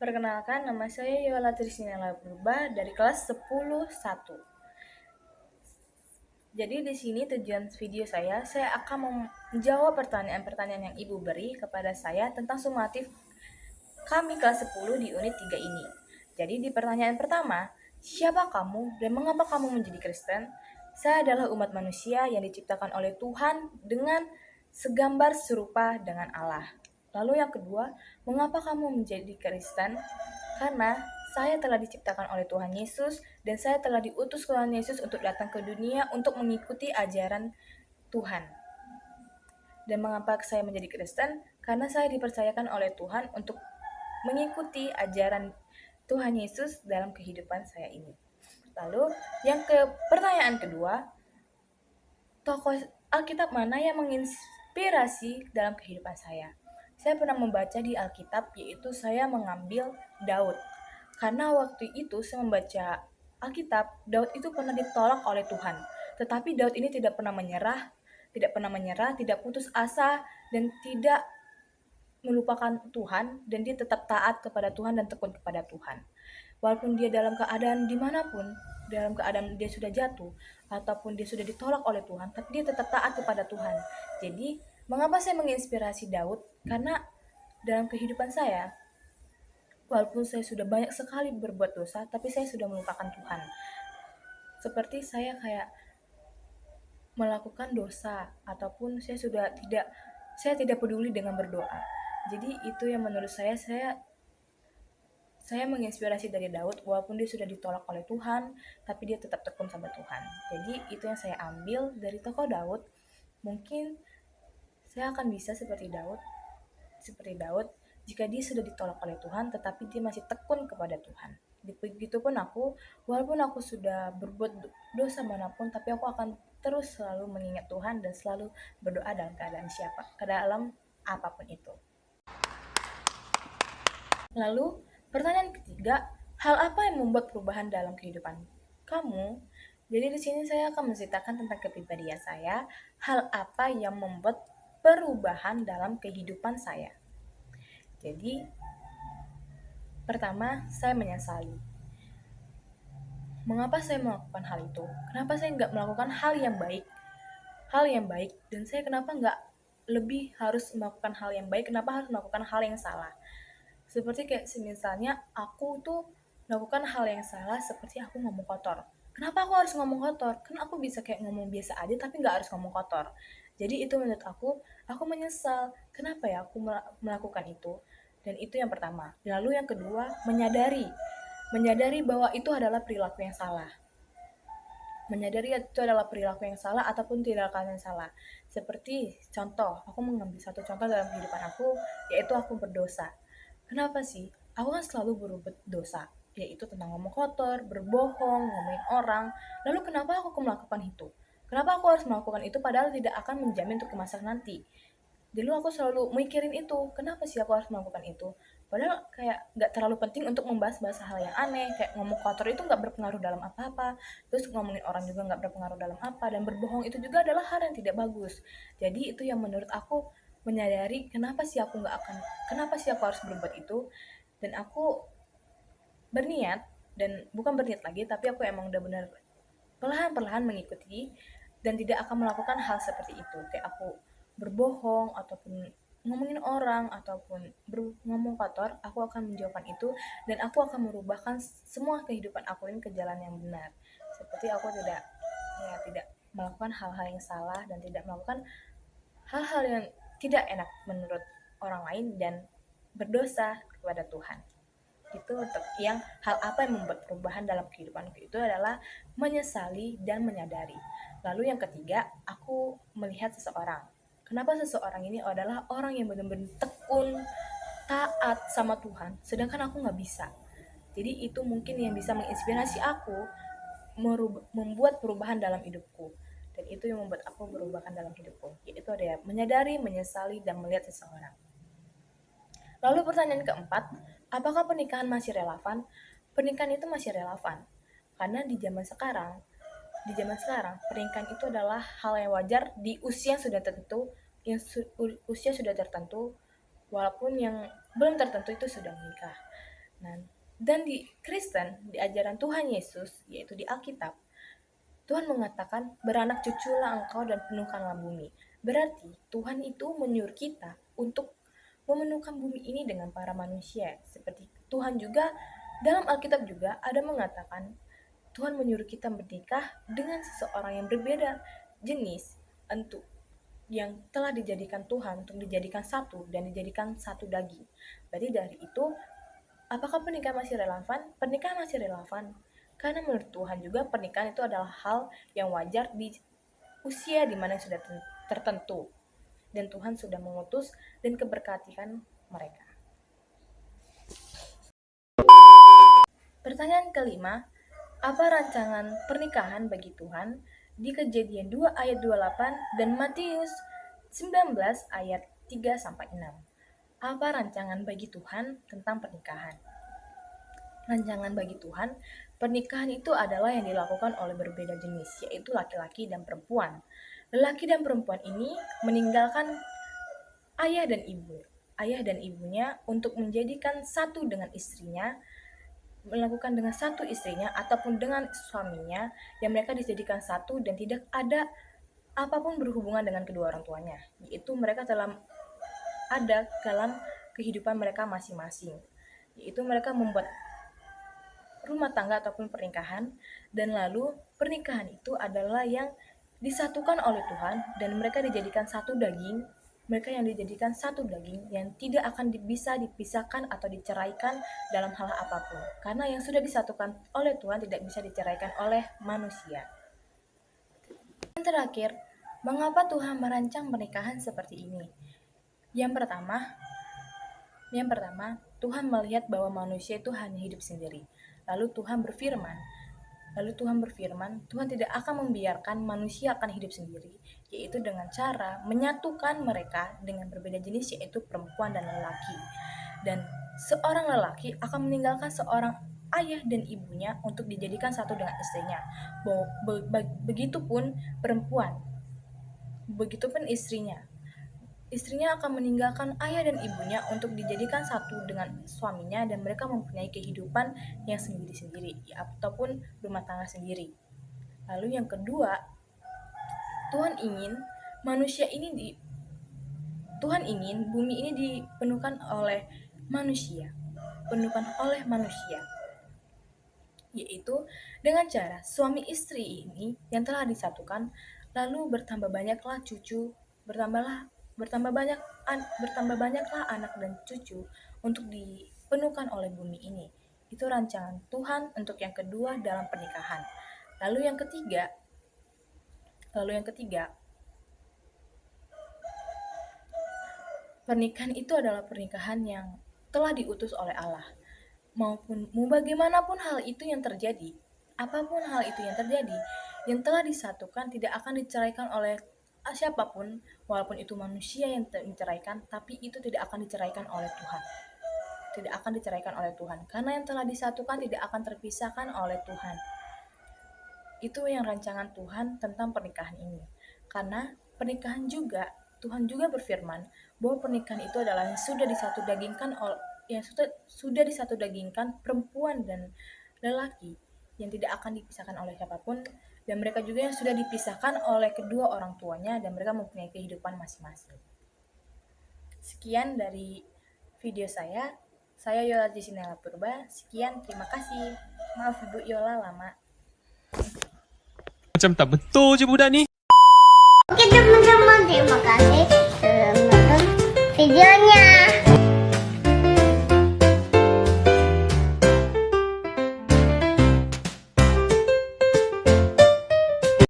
Perkenalkan, nama saya Yola Trisnela Purba dari kelas 10-1. Jadi di sini tujuan video saya akan menjawab pertanyaan-pertanyaan yang Ibu beri kepada saya tentang sumatif kami kelas 10 di unit 3 ini. Jadi di pertanyaan pertama, siapa kamu dan mengapa kamu menjadi Kristen? Saya adalah umat manusia yang diciptakan oleh Tuhan dengan segambar serupa dengan Allah. Lalu yang kedua, mengapa kamu menjadi Kristen? Karena saya telah diciptakan oleh Tuhan Yesus dan saya telah diutus Tuhan Yesus untuk datang ke dunia untuk mengikuti ajaran Tuhan. Dan mengapa saya menjadi Kristen? Karena saya dipercayakan oleh Tuhan untuk mengikuti ajaran Tuhan Yesus dalam kehidupan saya ini. Lalu yang pertanyaan kedua, tokoh Alkitab mana yang menginspirasi dalam kehidupan saya? Saya pernah membaca di Alkitab, yaitu saya mengambil Daud. Karena waktu itu saya membaca Alkitab, Daud itu pernah ditolak oleh Tuhan. Tetapi Daud ini tidak pernah menyerah, tidak putus asa, dan tidak melupakan Tuhan, dan dia tetap taat kepada Tuhan dan tekun kepada Tuhan. Walaupun dia dalam keadaan dimanapun, dalam keadaan dia sudah jatuh, ataupun dia sudah ditolak oleh Tuhan, tapi dia tetap taat kepada Tuhan. Jadi, mengapa saya menginspirasi Daud? Karena dalam kehidupan saya, walaupun saya sudah banyak sekali berbuat dosa, tapi saya sudah melupakan Tuhan. Seperti saya kayak melakukan dosa, ataupun saya tidak peduli dengan berdoa. Jadi itu yang menurut saya menginspirasi dari Daud, walaupun dia sudah ditolak oleh Tuhan, tapi dia tetap tekun sama Tuhan. Jadi itu yang saya ambil dari tokoh Daud. Mungkin saya akan bisa seperti Daud, jika dia sudah ditolak oleh Tuhan, tetapi dia masih tekun kepada Tuhan. Begitupun aku, walaupun aku sudah berbuat dosa manapun, tapi aku akan terus selalu mengingat Tuhan dan selalu berdoa dalam keadaan apapun itu. Lalu, pertanyaan ketiga, hal apa yang membuat perubahan dalam kehidupan kamu? Jadi di sini saya akan menceritakan tentang kepribadian saya, hal apa yang membuat perubahan dalam kehidupan saya. Jadi, pertama, saya menyesali. Mengapa saya melakukan hal itu? Kenapa saya nggak melakukan hal yang baik? Dan saya kenapa nggak lebih harus melakukan hal yang baik? Kenapa harus melakukan hal yang salah? Seperti kayak misalnya aku tuh melakukan hal yang salah, seperti aku ngomong kotor. Kenapa aku harus ngomong kotor? Kan aku bisa kayak ngomong biasa aja tapi nggak harus ngomong kotor. Jadi itu menurut aku menyesal. Kenapa ya aku melakukan itu? Dan itu yang pertama. Lalu yang kedua, menyadari bahwa itu adalah perilaku yang salah. Menyadari itu adalah perilaku yang salah ataupun tindakan yang salah. Seperti contoh, aku mengambil satu contoh dalam kehidupan aku, yaitu aku berdosa. Kenapa sih? Aku kan selalu berbuat dosa, yaitu tentang ngomong kotor, berbohong, ngomongin orang. Lalu kenapa aku melakukan itu? Kenapa aku harus melakukan itu padahal tidak akan menjamin untuk ke masa nanti? Dulu aku selalu mikirin itu, kenapa sih aku harus melakukan itu? Padahal kayak gak terlalu penting untuk membahas hal yang aneh, kayak ngomong kotor itu gak berpengaruh dalam apa-apa, terus ngomongin orang juga gak berpengaruh dalam apa, dan berbohong itu juga adalah hal yang tidak bagus. Jadi itu yang menurut aku menyadari kenapa sih aku harus berbuat itu, dan aku berniat, dan bukan berniat lagi, tapi aku emang udah benar perlahan-perlahan mengikuti dan tidak akan melakukan hal seperti itu. Kayak aku berbohong ataupun ngomongin orang ataupun ngomong kotor, aku akan menjauhkan itu dan aku akan merubahkan semua kehidupan aku ini ke jalan yang benar. Seperti aku tidak melakukan hal-hal yang salah dan tidak melakukan hal-hal yang tidak enak menurut orang lain dan berdosa kepada Tuhan. Itu untuk yang hal apa yang membuat perubahan dalam kehidupanku itu adalah menyesali dan menyadari. Lalu yang ketiga, aku melihat seseorang. Kenapa seseorang ini adalah orang yang benar-benar tekun, taat sama Tuhan, sedangkan aku nggak bisa. Jadi itu mungkin yang bisa menginspirasi aku membuat perubahan dalam hidupku. Dan itu yang membuat aku berubahkan dalam hidupku. Yaitu ada menyadari, menyesali, dan melihat seseorang. Lalu pertanyaan keempat, apakah pernikahan masih relevan? Pernikahan itu masih relevan. Karena di zaman sekarang, pernikahan itu adalah hal yang wajar di usia sudah tertentu, walaupun yang belum tertentu itu sudah menikah. Nah, dan di Kristen, di ajaran Tuhan Yesus, yaitu di Alkitab, Tuhan mengatakan, beranak cuculah engkau dan penuhkanlah bumi. Berarti Tuhan itu menyuruh kita untuk memenuhkan bumi ini dengan para manusia. Seperti Tuhan juga, dalam Alkitab juga ada mengatakan, Tuhan menyuruh kita menikah dengan seseorang yang berbeda jenis untuk yang telah dijadikan Tuhan untuk dijadikan satu dan dijadikan satu daging. Berarti dari itu, apakah pernikahan masih relevan? Pernikahan masih relevan. Karena menurut Tuhan juga pernikahan itu adalah hal yang wajar di usia di mana sudah tertentu. Dan Tuhan sudah mengutus dan keberkatikan mereka. Pertanyaan kelima, apa rancangan pernikahan bagi Tuhan? Di Kejadian 2 ayat 28 dan Matius 19 ayat 3-6. Apa rancangan bagi Tuhan tentang pernikahan? Rancangan bagi Tuhan, pernikahan itu adalah yang dilakukan oleh berbeda jenis, yaitu laki-laki dan perempuan. Lelaki dan perempuan ini meninggalkan ayah dan ibunya untuk menjadikan satu dengan istrinya, melakukan dengan satu istrinya ataupun dengan suaminya, yang mereka dijadikan satu dan tidak ada apapun berhubungan dengan kedua orang tuanya, yaitu mereka ada dalam kehidupan mereka masing-masing, yaitu mereka membuat rumah tangga ataupun pernikahan, dan lalu pernikahan itu adalah yang disatukan oleh Tuhan dan mereka dijadikan satu daging, yang tidak akan bisa dipisahkan atau diceraikan dalam hal apapun, karena yang sudah disatukan oleh Tuhan tidak bisa diceraikan oleh manusia. Yang terakhir, mengapa Tuhan merancang pernikahan seperti ini? Yang pertama, Tuhan melihat bahwa manusia itu hanya hidup sendiri. Lalu Tuhan berfirman, Tuhan tidak akan membiarkan manusia akan hidup sendiri, yaitu dengan cara menyatukan mereka dengan berbeda jenis, yaitu perempuan dan lelaki. Dan seorang lelaki akan meninggalkan seorang ayah dan ibunya untuk dijadikan satu dengan istrinya. Begitupun perempuan, begitupun istrinya. Istrinya akan meninggalkan ayah dan ibunya untuk dijadikan satu dengan suaminya dan mereka mempunyai kehidupan yang sendiri-sendiri ataupun rumah tangga sendiri. Lalu yang kedua, Tuhan ingin bumi ini dipenuhkan oleh manusia, yaitu dengan cara suami istri ini yang telah disatukan, lalu bertambah banyaklah anak dan cucu untuk dipenuhkan oleh bumi ini. Itu rancangan Tuhan untuk yang kedua dalam pernikahan. Lalu yang ketiga, pernikahan itu adalah pernikahan yang telah diutus oleh Allah. Bagaimanapun hal itu yang terjadi, apapun hal itu yang terjadi, yang telah disatukan tidak akan diceraikan oleh siapapun, walaupun itu manusia yang menceraikan, tapi itu tidak akan diceraikan oleh Tuhan. Karena yang telah disatukan tidak akan terpisahkan oleh Tuhan. Itu yang rancangan Tuhan tentang pernikahan ini. Karena pernikahan juga, Tuhan juga berfirman bahwa pernikahan itu adalah yang sudah disatu dagingkan perempuan dan lelaki yang tidak akan dipisahkan oleh siapapun, dan mereka juga yang sudah dipisahkan oleh kedua orang tuanya dan mereka mempunyai kehidupan masing-masing. Sekian dari video saya Yola Jesinela Purba. Sekian, terima kasih. Maaf Ibu Yola lama. Macam tak betul je budak ni. Oke teman-teman, terima kasih